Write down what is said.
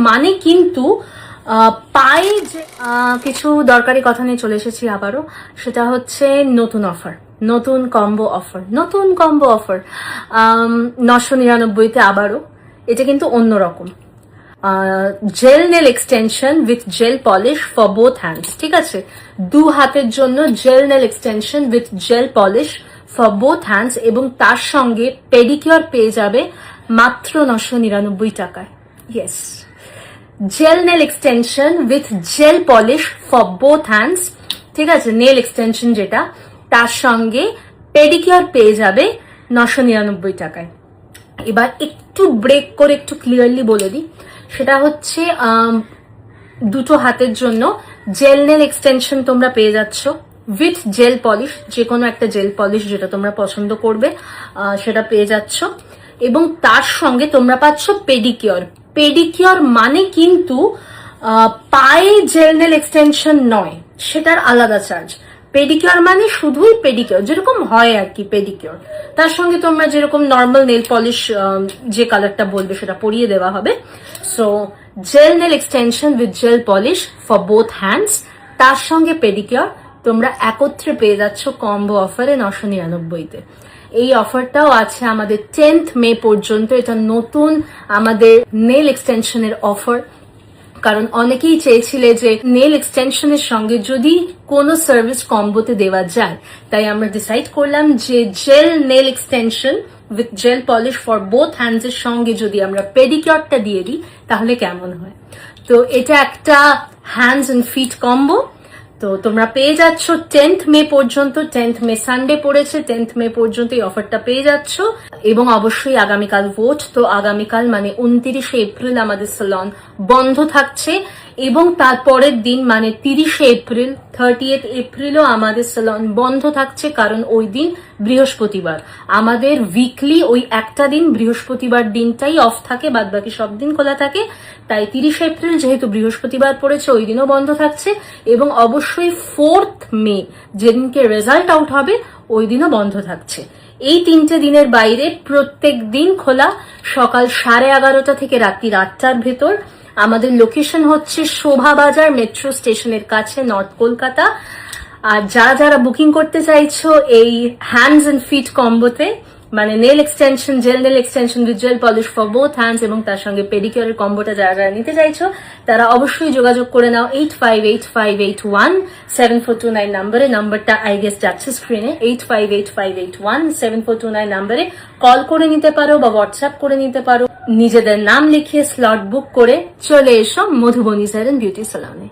মানে কিন্তু পায়ে যে কিছু দরকারি কথা নিয়ে চলে এসেছি আবারও, সেটা হচ্ছে নতুন অফার, নতুন কম্বো অফার, 999-তে আবারও। এটা কিন্তু অন্যরকম gel nail extension with gel polish for both hands. ঠিক আছে, দু হাতের জন্য gel nail extension with gel polish for both hands, এবং তার সঙ্গে পেডিকিওর পেয়ে যাবে মাত্র 999 টাকায়। Yes, gel nail extension with gel polish for both hands. ঠিক আছে, নেল এক্সটেনশন যেটা, তার সঙ্গে পেডিকিওর পেয়ে যাবে 999 টাকায়। এবার একটু ব্রেক করে একটু ক্লিয়ারলি বলে দিই, সেটা হচ্ছে দুটো হাতের জন্য জেল নেল এক্সটেনশন তোমরা পেয়ে যাচ্ছ উইথ জেল পলিশ, যে কোনো একটা জেল পলিশ যেটা তোমরা পছন্দ করবে সেটা পেয়ে যাচ্ছ, এবং তার সঙ্গে তোমরা পাচ্ছ পেডিকিওর। পেডিকিওর মানে কিন্তু পায়ে জেল নেল এক্সটেনশন নয়, সেটার আলাদা চার্জ। পেডিকিওর মানে শুধুই পেডিকিওর, যেরকম হয় আর কি পেডিকিওর, তার সঙ্গে তোমরা যেরকম নর্মাল নেল পলিশ যে কালারটা বলবে সেটা পরিয়ে দেওয়া হবে। So gel nail extension with gel polish for both hands, তার সঙ্গে পেডিকিওর তোমরা একত্রে পেয়ে যাচ্ছ কম্বো অফারে 999-তে। এই অফারটাও আছে আমাদের 10th মে পর্যন্ত। এটা নতুন আমাদের নেল এক্সটেনশনের অফার, কারণ অনেকেই চেয়েছিলে যে নেল এক্সটেনশনের সঙ্গে যদি কোনো সার্ভিস কম্বোতে দেওয়া যায়, তাই আমরা ডিসাইড করলাম যে gel nail extension with gel polish for both hands এর সঙ্গে যদি আমরা পেডিকিওরটা দিয়ে দিই তাহলে কেমন হয়। তো এটা একটা হ্যান্ডস এন্ড ফিট কম্বো। তো তোমরা পেয়ে যাচ্ছ 10th মে পর্যন্ত, 10th মে সানডে পড়েছে, 10th মে পর্যন্ত এই অফারটা পেয়ে যাচ্ছ। এবং অবশ্যই আগামীকাল ভোট, তো আগামীকাল মানে 29শে এপ্রিল আমাদের সালন বন্ধ থাকছে, এবং তারপরের দিন মানে 30শে এপ্রিল, 30th এপ্রিলও আমাদের সালন বন্ধ থাকছে, কারণ ওই দিন বৃহস্পতিবার। আমাদের উইকলি ওই একটা দিন বৃহস্পতিবার দিনটাই অফ থাকে, বাদ বাকি সব দিন খোলা থাকে। তাই 30শে এপ্রিল যেহেতু বৃহস্পতিবার পড়েছে, ওই দিনও বন্ধ থাকছে, এবং অবশ্যই 4th মে যেদিনকে রেজাল্ট আউট হবে ওই দিনও বন্ধ থাকছে। এই 3টে দিনের বাইরে প্রত্যেক দিন খোলা, সকাল 11:30 থেকে রাত্রি 8টার ভেতর। আমাদের লোকেশন হচ্ছে শোভাবাজার মেট্রো স্টেশনের কাছে, নর্থ কলকাতা। আর যারা যারা বুকিং করতে চাইছো এই হ্যান্ডস এন্ড ফিট কম্বোতে, মানে nail extension, gel nail extension with gel polish for both hands এবং তার সঙ্গে পেডিকিওরের কম্বোটা যারা যারা নিতে চাইছো, তারা অবশ্যই যোগাযোগ করে নাও 8585817429 নাম্বারে। নাম্বারটা আই গেস যাচ্ছে স্ক্রিনে, 8585817429 নাম্বারে কল করে নিতে পারো বা হোয়াটসঅ্যাপ করে নিতে পারো। নিজেদের নাম লিখিয়ে স্লট বুক করে চলে এসো মধুবনী হেয়ার এন্ড বিউটি সালনে।